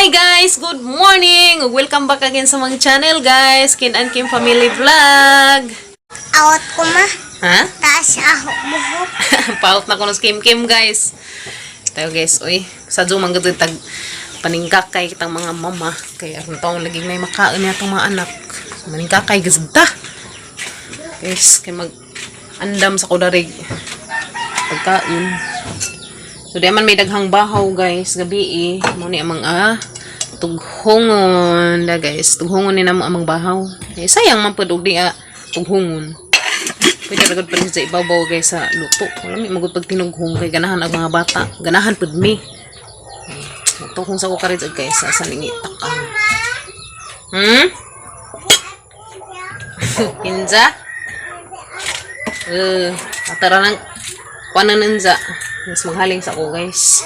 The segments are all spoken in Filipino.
Hi guys! Good morning! Welcome back again sa mga channel guys. Kin and Kim Family Vlog. Awat ko ma. Ha? Taas ako buhok. Paut na ko nos Kim guys. Tayo guys, uy. Sa Zoom ang ganda tag paningkakay kitang mga mama. Kaya kung taong laging may makain niya itong mga anak. Maningkakay gazda. Guys, kaya mag-andam sa kudarig. Pagkain. So, di man may daghang bahaw, guys. Gabi Muna amang tughongon. Da, guys. Tughongon ni namo amang bahaw. Sayang man padug di tughongon. Pwede ragod pa rin sa ibabaw, guys, sa luto. Wala may magod pag tinughong kay ganahan ang mga bata. Ganahan pud mi. Tughong sa kukarit, guys. Sa ningitakan. Kinza? Atara ng panananza. Mas maghaling sa ako, guys.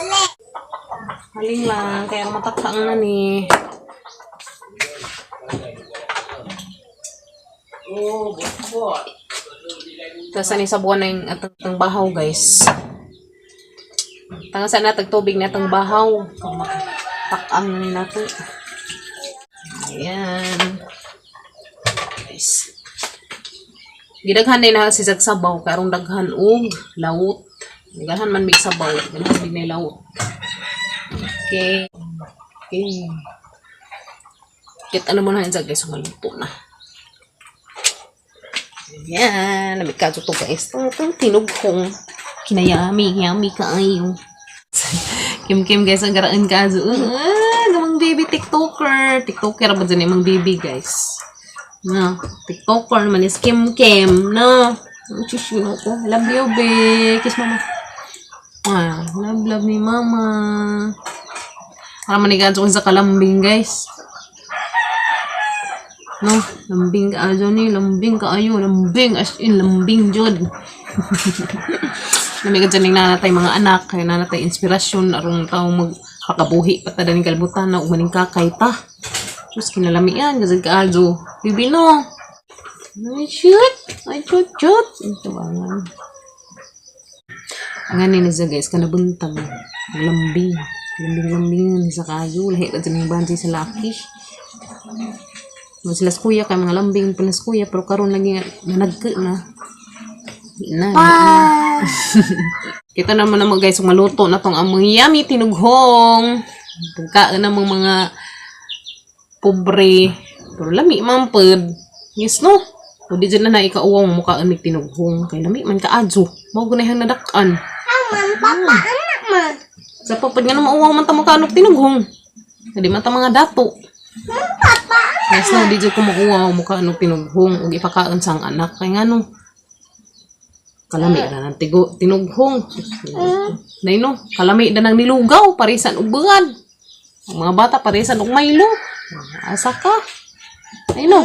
Haling lang. Kaya matakang na ni. Tapos ni sa buwan na yung atang bahaw, guys. Tangasan na tagtubig na atang bahaw. Takang na ni nato. Ayan. Guys. Gidaghan din na si Sagsabaw. Karong daghan og lawot. Ganahan man may sabaw. Ganahan din may lawot. Okay. Kit ano mo na yun sa guys. Maluto na. Ayan. Namikaso to guys. Itong tinughong. Kinayami kaayo. Kim guys. Ang garaan kaso. Namang baby tiktoker. Tiktoker ba dyan yung mga baby guys. No. Tiktoker naman is Kim. No. Chuchu ko. Love you, babe. Kiss mama. Love ni mama. Para manigaan ko sa kalambing, guys. No, lambing kaayo ni. Lambing kaayo. Lambing. As in, lambing jod. Namigan dyan yung nanatay mga anak. Kaya nanatay inspirasyon. Arong taong magpakabuhi. Patada ng kalibutan na umaning kakay ta. Tapos kinalami yan. Gazag kaayo. Bibi no. Ay, shoot. Ito ba nga? Ngayon na siya guys, kanabuntag. Lambing. Lambing sa kayo. Lahi ka dyan yung bansi sa laki. Sila kuya kay mga lambing pinas kuya. Pero karoon lagi nanagka na. Kita naman naman guys, maluto na tong among yummy tinughong. Pagkaan namang mga pobre. Pero lami mampad. Yes no? O di dyan na ikauwang mukhaan may tinughong. Kaya lami man kaadyo. Magunahan na dakan. Papa, anak ma. Sa papad nga na mauwang man ta mukhaan og tinughong. Hindi man ta mga dato. Papa, Yes no, di dyan ko makuwang mukhaan og tinughong. O ipakaan sang anak. Kaya nga no. Kalami na ng tinughong. Nay no, kalami na ng nilugaw. Parisan og bungad. Ang mga bata parisan og Milo. Asa ka? Ay no.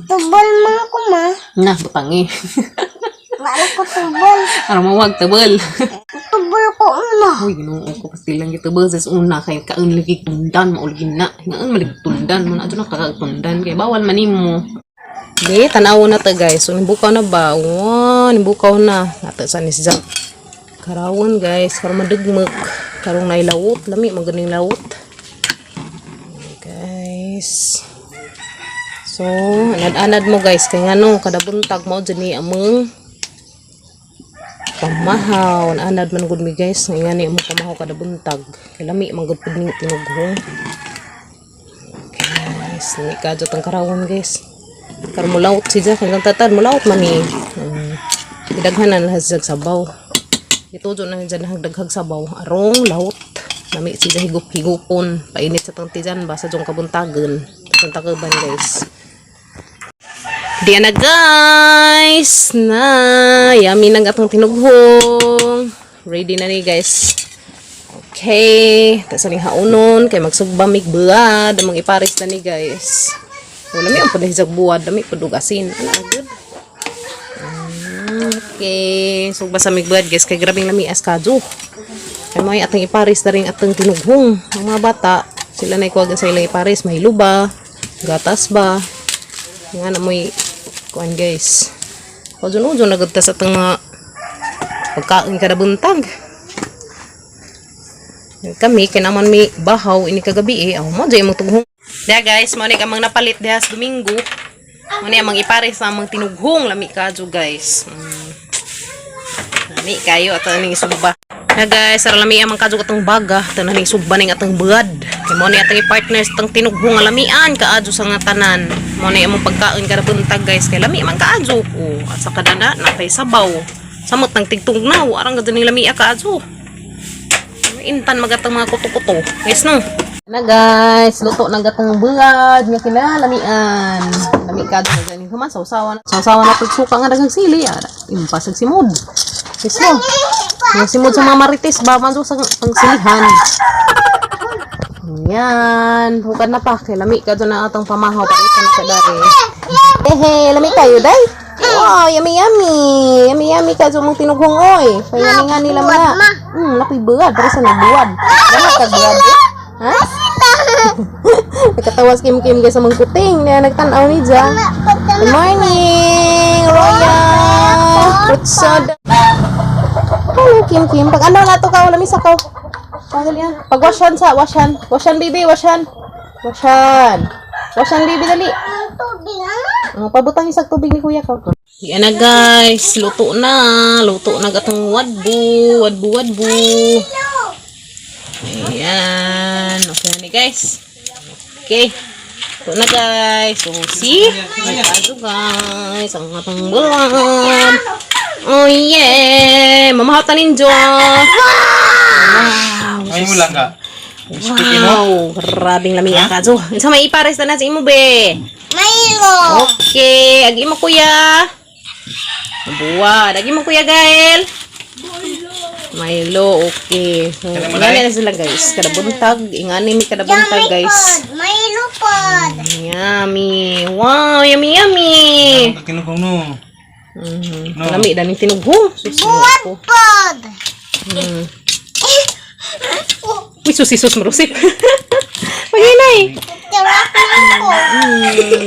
tubol mga ko ma. Nah, butangi. Wala ko tubol. Para mawag tabal. Tubol ko una. Uy, ginoo ko pastilang kita ba sa una kay kaon lagi tundan maulgin na. Hingaan malig tundan mo na adto na kakatundan kay bawal manimo. Di tanaw na ta guys. So nimbukaw na ba? Wow, nimbukaw na. Nata sa ni Jack. Karawon guys, para madugmok. Karong nailawot, lami maganing lawot. Guys. So, anad-anad mo guys kay ngano kada buntag mo dini among pamahaw. Anad man gud mi guys, ngani mo pamahaw kada buntag. Kay lami man gud pud ning tinughong. Guys, ni kadto tang karawon guys. Karon mo lawot siya kay tatad mo lawot man ni. Daghanan na sa sabaw. Ito jo na dyan daghag sabaw arong lawot. Nami siya higup-higupon. Painit sa tang tijan basa jong kabuntagan. Tantakaban guys. Diyan na guys na yummy na atong tinughong. Ready na ni guys. Okay, tasaling haunon kay magsugbamig buad among iparis na ni guys. Wala mi ang padahizag buad dami padugasin. Ana good. Okay, sugba sa migbuad guys kay grabing lami as kaju. Kay may atong iparis na rin atong tinughong. Ang mga bata sila na ikuwagan sa ilang iparis may luba, gatas ba. Nga na mo'y kuan guys. Pagdun-udun nagod ta sa itong mga pagkain kada buntag. Kami kinaman mi bahaw ini kagabi eh. Oh, mo jay mong tughong. Dia guys, mo ni kamang napalit diha sa Domingo. Mo ni amang ipares sa amang tinughong lami kadyo guys. Lami kayo ato ning isugba. Na guys, ara lami amang kadyo atong baga, tanan ning sugba ning atong buad. Kay mo ni atong partners atong tinughong lamian kaadyo sa nga tanan. Mo ni among pagkaon kada buntag guys, kay lami man kaadyo. Oh, at sa kadana na kay sabaw. Samot nang tigtungnaw, arang gad ni lami kaadyo. Intan magatang mga kuto-kuto. Guys no. Na guys, luto na gatang buad nga kinalamian. Lami kadyo na ganing human sausawan. Sausawan na pud suka nga daghang sili. Impasag simod. Guys no. Yung simod sa mga marites ba man sa pangsilihan. Yan, hukad na pa kay lami kadyo na atong pamahaw para isa na kadari. Lami kayo day. Wow, yummy yummy. Yummy yummy kadyo mong tinughong oy. Kaya nga nila mana. Lapi buad para sa nagbuad. Ganap ka buad. Ha? Nakatawas kim-kim guys sa mga kuting na nagtanaw ni Jang. Good morning, Royal. Fruit soda. Hello, kim-kim. Pag ano na to ka, wala misa ko. Pag washan sa, washan. Washan, baby, washan. Washan. Washan, baby, dali. Pabutang isang tubig ni kuya ko. Yan na guys, luto na. Luto na gatong wadbu. Ayan. Okay na ni guys. Okay. Luto na guys. So, see? Nagkado guys. Ang atong buwan. Oh yeah. Mamahatan ninyo. Wow. Ay mo lang ka. Wow. Grabing lami ang kaso. Isa may ipares na sa imo be. Milo. Okay. Agi mo kuya. Buwa. Agi mo kuya Gael. Milo. Okay. So, ingani na sila guys. Kada buntag. Ingani mi kada buntag guys. Milo pod. Yummy. Wow. Yummy yummy. Ang kinukuha no. Lami dan yung tinughong. Buwan pod. Uy, susisos marusip. Pahinay. Tirak ko.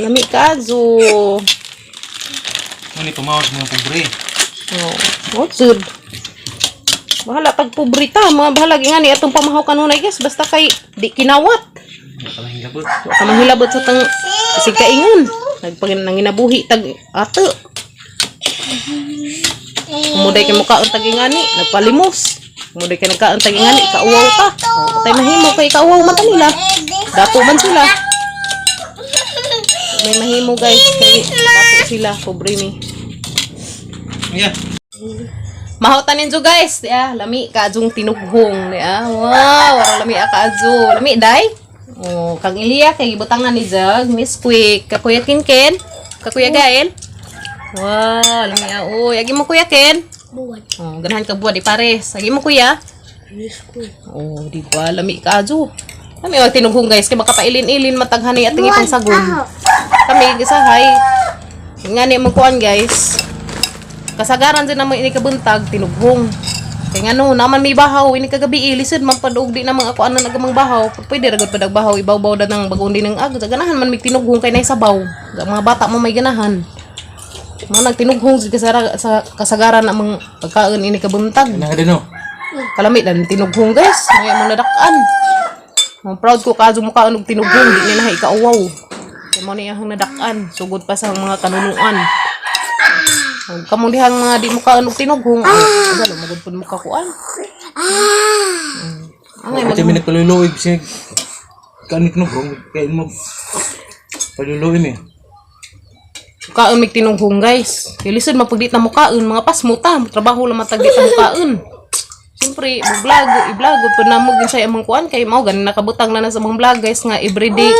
Lami kazo. Ano pamawas mga pobre. Oh, good. Bahala tag pobrita. Mga bahala nga ni atong pamahaw kanunay guys. Basta kay di kinawat. Kalahilabot. Kamahilabot sa tang isig kaingon. Nanginabuhi tag ato. Kumuday kay mukhaon tag ingani. Nagpalimos. Kumuday kay nagkaon tag ingani. Kauwaw ta. Patay mahimo kay kauwaw mata nila. Dato man sila. May mahimo guys. Kay dato sila. Pobre ni. Yeah. Mahotan ninyo guys. Lami kaadjong tinughong. Wow. Wala lami kaadjo. Lami day. Oh, kang Ilia kay gibutangan ni Jag. Miss Quick. Kakuya Kinken. Kakuya Gael. Wow, lami oy. Agi mo kuya Ken. Buwan. Oh, ganahan ka buwan di pares. Agi mo kuya. Oh, di ba lami kaadjo. Kami og tinughong guys kay makapailin-ilin mataghani ating ipangsagon. Kami gisahay. Ngani mo kuan guys. Kasagaran din naman ini kabuntag tinughong. Kay ngano naman may bahaw ini kagabi ilisod man padug di namang ako ano nagamang bahaw. Pwede ra gud padag bahaw ibaw-baw da nang bagundi ng ag. Ganahan man mig tinughong kay nay sabaw. Mga bata mo may ganahan. Mga nagtinughong sa kasagaran namang pagkaon ini kabuntag. Ano din no? Kalamit dan tinughong guys. May mo nadakan. Ang proud ko kaso mukha og tinughong di ni na ikauwaw. Kay mo ni ang nadakan sugod pa sa mga kanunuan. Kamu dihang mga di muka og tinughong. Dalo magud pud muka kuan. Angay Ito may nagpaluluig siya. Kanit no kung kaya mo paluluig mi. Kaon mig tinughong guys. Kilisod mapagdit na mukaon mga pasmuta, trabaho lang matagdit na mukaon. Siyempre, i-vlog pud namog din sa among kuan kay mao ganin nakabutang na sa mga vlog guys nga everyday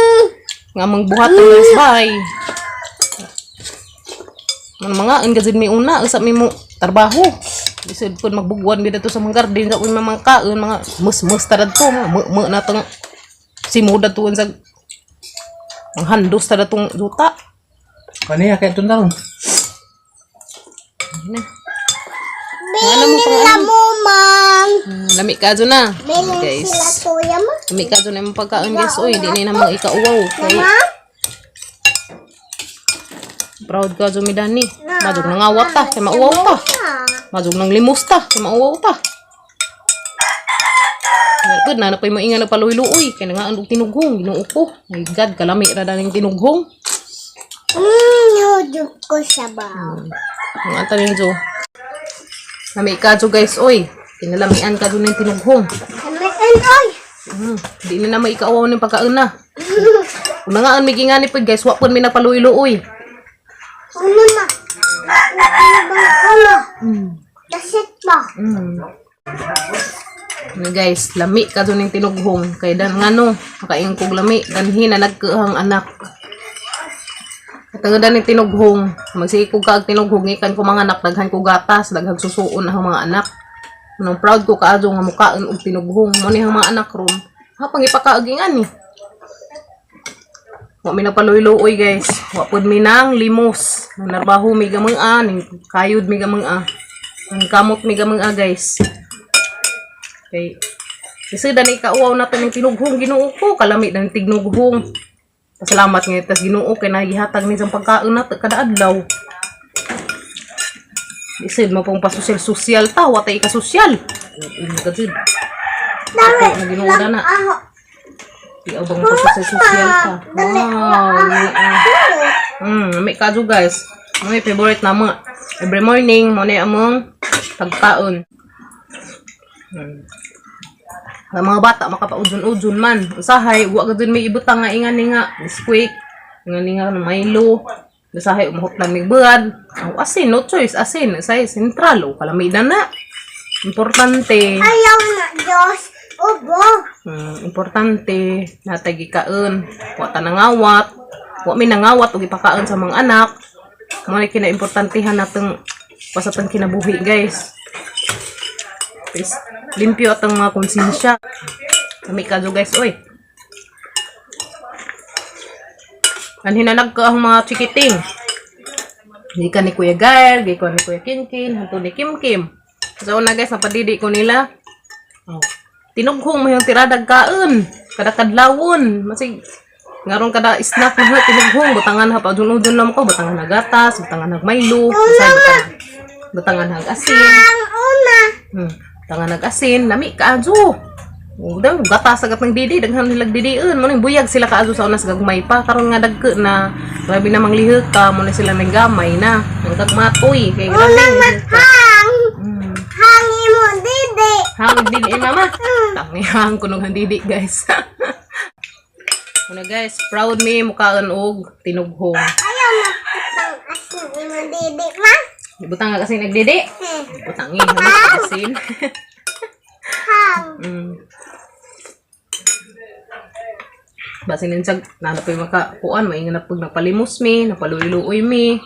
nga mang buhat ng bahay. Mga gazid mi una usap mi mo trabaho. Lisod pud magbugwan mi dito sa mga garden sa mga kaon mga mus-mus ta dadto mo na tong simuda tuon sa ang handos ta datong juta. Kaniya kay tuntarong. Ano mo pang Amo man. lami kadto na. Sila Guys, tuya mo. lami kadto na yung pagkaon guys. Oy, di ni namang ikauwaw kay proud ka Jumidani. Madug nang awat ta kay mauwaw ta. Madug nang limos ta kay mauwaw ta. Good na napay mainga na paluy-luoy kay nga ang tinughong Ginoo ko. My God, kalami ra daning tinughong. Nuduk ko sa baw. Ang ata rin jo. Nami ka jo guys, oy. Kinalamian ka jo ning tinughong. Kamian, oy. Di na may ikaawaw ning pagkaon na. Kung nga ang migingani pa guys, wa pud mi napaluy-luoy. Ano na? Ano? Dasit pa. Guys, lami ka jo ning tinughong kay dan ngano, makaing kog lami danhin na nagkuhang anak. Katong dan ning tinughong, magsikog ka og tinughong ikan ko mga anak daghan ko gatas, daghang susuon ang mga anak. Nung proud ko kaadyo nga mukaon og tinughong mo ni ang mga anak ron. Hapang ipakaog ingani. Wa mi napaluy-luoy guys. Wa pud mi nang limos. Nang narbaho mi gamang ning kayod mi gamang Ang kamot mi gamang guys. Okay. Kasi dani kauaw natin ng tinughong Ginoo ko, kalami dan tignughong. Pasalamat nga tas Ginoo kay nagihatag ni sa pagkaon nato kada adlaw. Isid mo pong pasosyal ta, wa tay ka sosyal. Gazid. Dami na Ginoo na. Di abang pasosyal ta. Wow. May kadyo guys. May favorite na mo. Every morning mo na among pagkaon. Nga mga bata makapaudyon-udyon man. Usahay, wa gud may ibutang nga ingani nga squeak, ingani nga Milo. Usahay umhot lang mig buad. Asin, no choice, asin. Usahay sentral o kalamidan na. Importante. Ayaw na, Diyos. Obo. Importante natay gikaon. Wa ta nangawat. Wa mi nangawat og ipakaon sa mga anak. Mo ni kinaimportantehan natong pasatang kinabuhi, guys. Please, limpyo atang mga konsensya. Kami kadyo guys, oy. Anhinanag ka ang mga chikiting. Hindi ka ni Kuya Gael, hindi ka ni Kuya Kinkin, hanto ni Kim Kim. So na guys, napadidi ko nila. Tinughong mo yung tiradag kaon. Kada kadlawon. Masig, ngaron kada snack na tinughong. Butangan ha, paudyon-udyon lang ko. Butangan na gatas, butangan na Milo. Butangan na asin. Ang una. Tangan nag-asin, lami kaadyo. Daw gatas agad ng didi, daghan nilag didiun, mo ning buyag sila kaadyo sa unas gagmay pa karon nga dagke na grabe na manglihok ka, mo na sila nang gamay na. Ang kagmatoy kay grabe. Hangi mo, didi. Hang didi mama. Tangi hang kuno ng didi, guys. Una guys, proud me mukaon og tinughong. Ayaw na putang asin mo, didi, ma. Ibutang nga kasi nagdidi. Butangin mo asin. Hang. Basi ninsag nanapay makakuan maingan na pag napalimos mi, napaluy-luoy mi.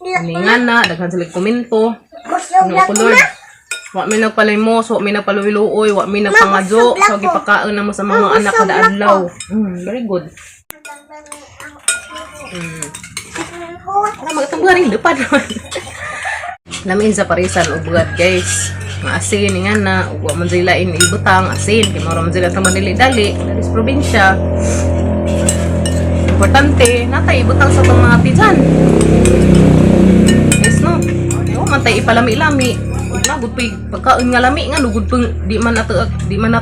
Ningan na daghan sila komento. Kusog Ano ko Lord? Wa mi nagpalimos, wa mi napaluy-luoy, wa mi napangadyo sa gipakaon na mo sa mga anak kada adlaw. Very good. Magtungga rin lupad. Namin sa parisan og bugat guys. Nga asin nga na ug wa man sila ibutang asin kay mao man sila ta manili-dali sa probinsya. Importante natay ibutang sa tong mga tijan. Yes no. Yo man tay ipalami-lami. Ug nagud pay pagkaon nga lami nga nugud pang di man nato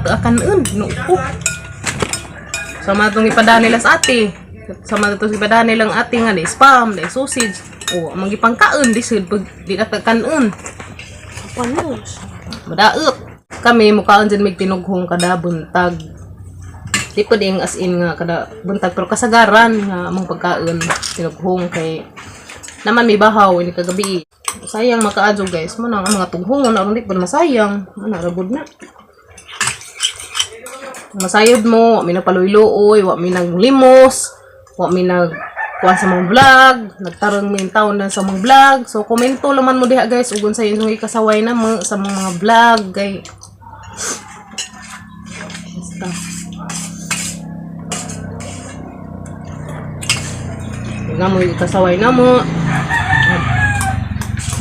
akanon no. Sama tong ipadaan nila sa ate. Sama to ipadaan nilang ate nga di spam, di sausage. O, mangi pangkaon di sud pag di natagkanon. Paano? Madaot. Kami mukaon dyan may tinughong kada buntag. Di pa ding as in nga kada buntag pero kasagaran nga among pagkaon tinughong kay naman may bahaw ini kagabi. Sayang makaadyo guys. Mo nang mga tughongon aron di pa masayang. Ano rabod na. Masayod mo, wa mi napaluy-luoy, wa mi naglimos, wa mi kuha sa mga vlog, nagtarong min taon na sa mga vlog. So, komento laman mo diha guys, ugon sa inyong ikasaway na mo sa mga vlog, kay basta. Na mo ikasaway na mo.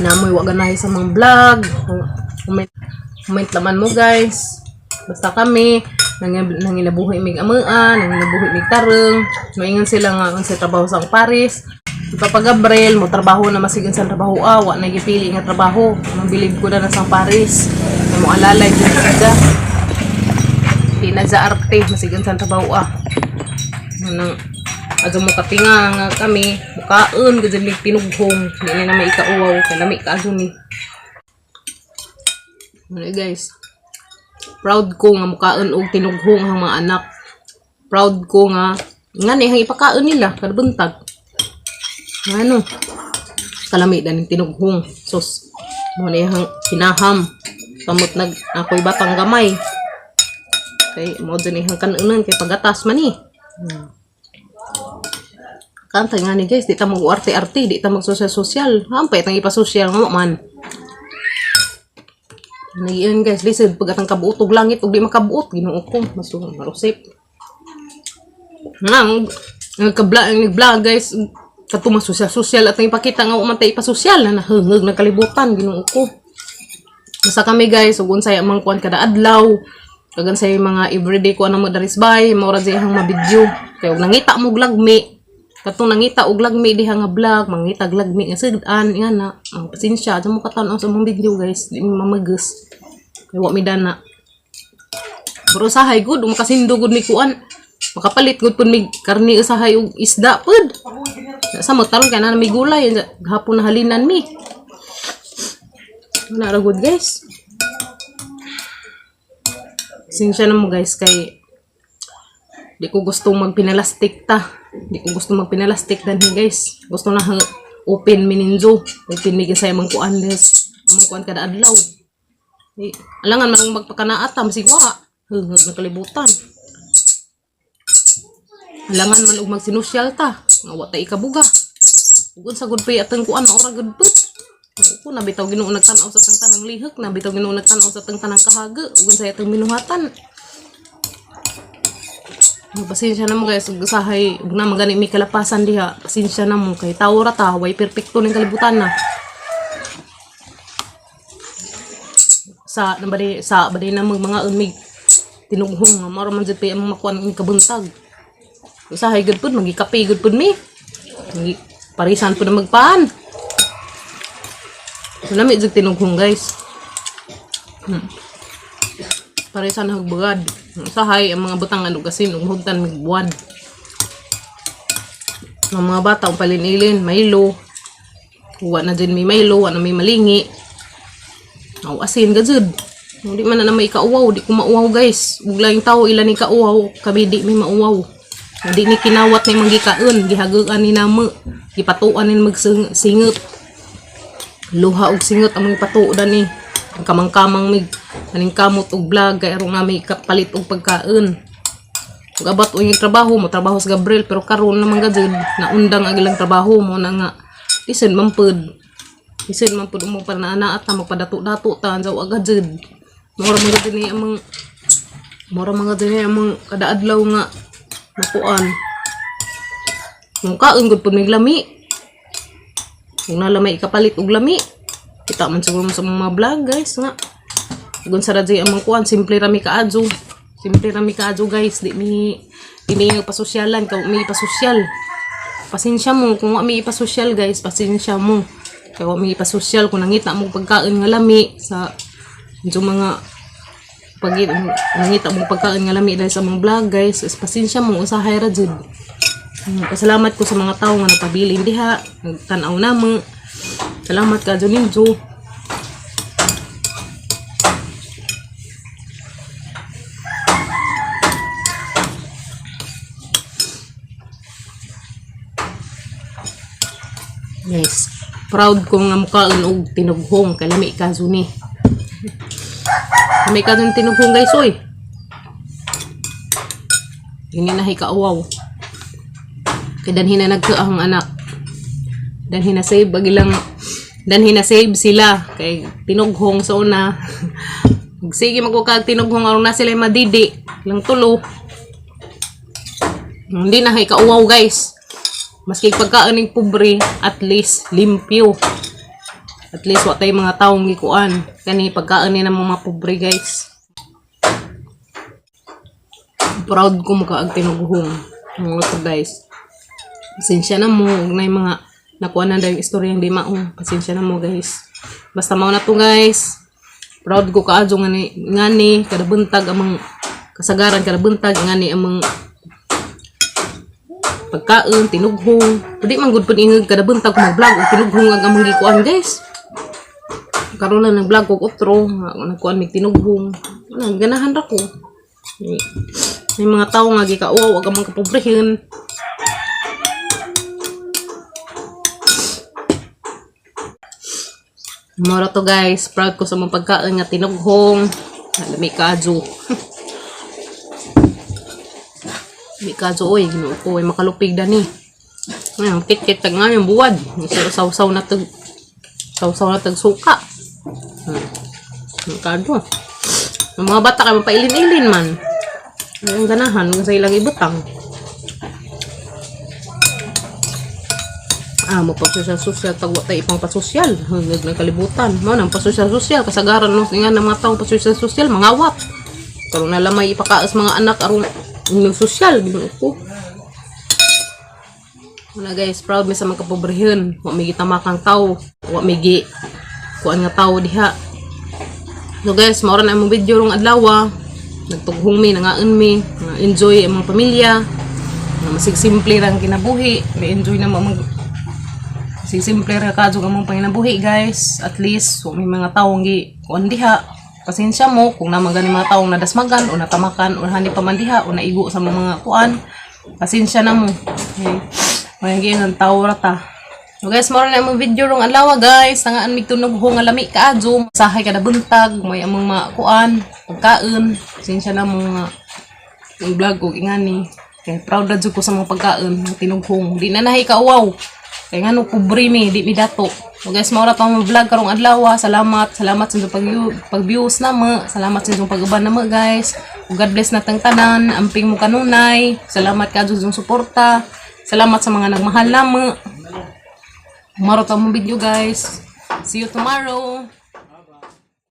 Na mo iwaganahay sa mga vlog. Comment laman mo guys. Basta kami nanginabuhi mig amuan, nanginabuhi mig tarong, moingon sila nga ang sa trabaho sa Paris. Papa Gabriel mo trabaho na masigan sa trabaho wa na gipili nga trabaho. Mabilib ko na sa Paris. Mo alalay gyud siya. di na sa arte masigan sa trabaho nang ato mo katinga nga kami mukaon gud mig tinughong di na may ikauwaw kay lami ka ni. Guys, proud ko nga mukaon og tinughong ang mga anak. Proud ko nga ngani hang ipakaon nila kada buntag. Ano? Kalami dan tinughong. Sus. Mo ni hang kinaham. Kamot nag ako'y batang gamay. Kay mo din hang kanunan kay pagatas man ni. Kanta nga ni guys, di ta mag arte-arte, di ta mag social. Hampay tang ipa-social nga man. Nagiyan guys, lisod pagkatang kabuot og langit ug di makabuot Ginoo ko, marusip. Nang nag-vlog guys, katuma social at ipakita nga umantay ipa-social na nahungog ng kalibutan Ginoo ko. Basta kami guys, ug unsay amang kuan kada adlaw, kagan say mga everyday ko mo darisbay, maura dihang mabidyo. Kay ug nangita mo og lagmi. Katong nangita og lagmi diha nga vlog, mangita og lagmi nga sudan ingana. Ang pasensya sa mo katan-aw sa mong video guys, di mo mamagus. Kay wa mi dana. Pero usahay gud makasindo gud mi kuan. Makapalit gud pud mi karni usahay og isda pud. Sa mo taron kay na mi gulay hapon na halinan mi. Na ra gud guys. Pasensya na mo guys kay di ko gustong magpinalastik ta. Di ko gusto magpinalastik danhi guys. Gusto na open mininjo. Open mi gisay mang kuan guys. Mang kuan kada adlaw. Alangan man magpakanaat ta masigwa. Hungog na kalibutan. Alangan man og magsinusyal ta. Nga wa ta ikabuga. Ug sa gud pay atang kuan ora gud pud. Ko nabitaw Ginoo nagtan-aw sa tang tanang lihok, nabitaw Ginoo nagtan-aw sa tang tanang kahaga, ug sa atang minuhatan. Pasensya na mo guys, usahay ug na magani mi kalapasan diha. Pasensya na mo kay tawo ra ta, way perpekto ning kalibutan na. Sa badi na mga umig tinughong nga maro man jud pay ang makuan ing kabuntag. Usahay gud pud magikape gud pud mi. Parisan pud na magpaan. Lami jud tinughong guys. Parisan hagbagad. Usahay ang mga butang anugasin ug hugtan mig buwan. Ang mga bata palinilin, Milo. Wa na din may Milo, wa na may malingi. Aw asin gajud. Di man na may kauwaw, di ko mauwaw guys. Ug laing tawo ila ni kauwaw, kabi di may mauwaw. Di ni kinawat ni mangikaon, gihaguan ni namo, gipatuan ni magsingot. Luha og singot ang mga patuodan ni. Ang kamang-kamang mig aning kamot og vlog kay aron nga may kapalit og pagkaon. Ug abot og trabaho mo trabaho sa Gabriel pero karon naman gajud naundang ang ilang trabaho mo na nga listen man pud mo para na ana at magpadato-dato ta anjaw agajud. Mura mga din among kada adlaw nga nakuan. Mong kaon gud pud mig lami. Kung nalamay ikapalit og lami. Kita man siguro sa mga vlog guys nga. Gun sa radyo among kuan simple rami kaadyo. Guys, di mi pasosyalan ka mi pasosyal. Pasensya mo kung wa mi ipasosyal guys, pasensya mo. Kay wa mi ipasosyal kung nangita mo pagkaon nga lami sa mga nangita mo pagkaon nga lami dahil sa mga vlog guys. Pasensya mo usahay ra jud. Pasalamat ko sa mga tao nga napabilin diha, nagtan-aw namo. Salamat ka Joninjo. Guys, proud ko nga mukaon og tinughong kay lami ka Juni. Lami ka ng tinughong guys oy. Ini na hikaawaw. Kay danhin na nagkaang anak. Danhin na save bagilang danhin na save sila kay tinughong sa una. Sige magkukag tinughong aron na sila madidi lang tulo. Hindi na hikaawaw guys. Maski pagkaan ng pobre, at least limpyo. At least wa tay mga taong gikuan. Kani pagkaan ni ng mga pobre guys. Proud ko makaag tinughong. Mga guys. Pasensya na mo na yung mga nakuha na dahil istorya hindi maong. Pasensya na mo guys. Basta mao na to guys. Proud ko kaadyo nga ni kada buntag amang kasagaran kada buntag ngani among pagkaon tinughong pwede man gud pud ingeg kada buntag kung mag-vlog og tinughong ang among gikuan guys. Karon lang nag-vlog og outro nagkuan mig tinughong ganahan ra ko. May mga tao nga gikauaw ag among kapobrehin. Moro to guys, proud ko sa mga pagkaon nga tinughong. Lami kadyo. Lami kadyo oy, ginoo ko ay makalupig dani. Ngayon, kit-kit tag nga yung buwad. Sausaw na tag suka. Kadyo. Ang mga bata kay mapailin-ilin man. Ang ganahan sa ilang ibutang. Mo pasosyal tagwa tay ipang pasosyal nagkalibutan mo nang pasosyal kasagaran no nga ng mga taong pasosyal mangawat karon nalamay ipakaas mga anak aron ng sosyal ginoo ko na guys proud mi sa mga kapobrehin wa mi gitamakang tao wa mi gi kuan nga tao diha so guys mao ra na imong video rong adlaw nagtughong mi nangaon mi enjoy ang mga pamilya masig simple lang kinabuhi may enjoy na mga simple ra kadyo gamong panginabuhi guys at least may mga taong gi kuan diha pasensya mo kung naman gani mga taong nadasmagan o natamakan o hani pa man diha o naigo sa mga kuan pasensya na mo okay may gyud tao ra ta so guys mao na imong video rong adlaw guys tangaan mig tunughong nga lami kadyo sahay kada buntag may among mga kuan pagkaon pasensya na mo nga i-vlog ko ingani kay proud ra jud ko sa mga pagkaon tinughong di na nahay kauwaw kaya nga no, pobre mi, di mi dato. So guys, maura pa mo vlog karong adlaw. Salamat sa pag-views na mo. Salamat sa pag-uban na mo guys. God bless natang tanan. Amping mo kanunay. Salamat ka sa suporta. Salamat sa mga nagmahal na mo. Maura pa mo video guys. See you tomorrow.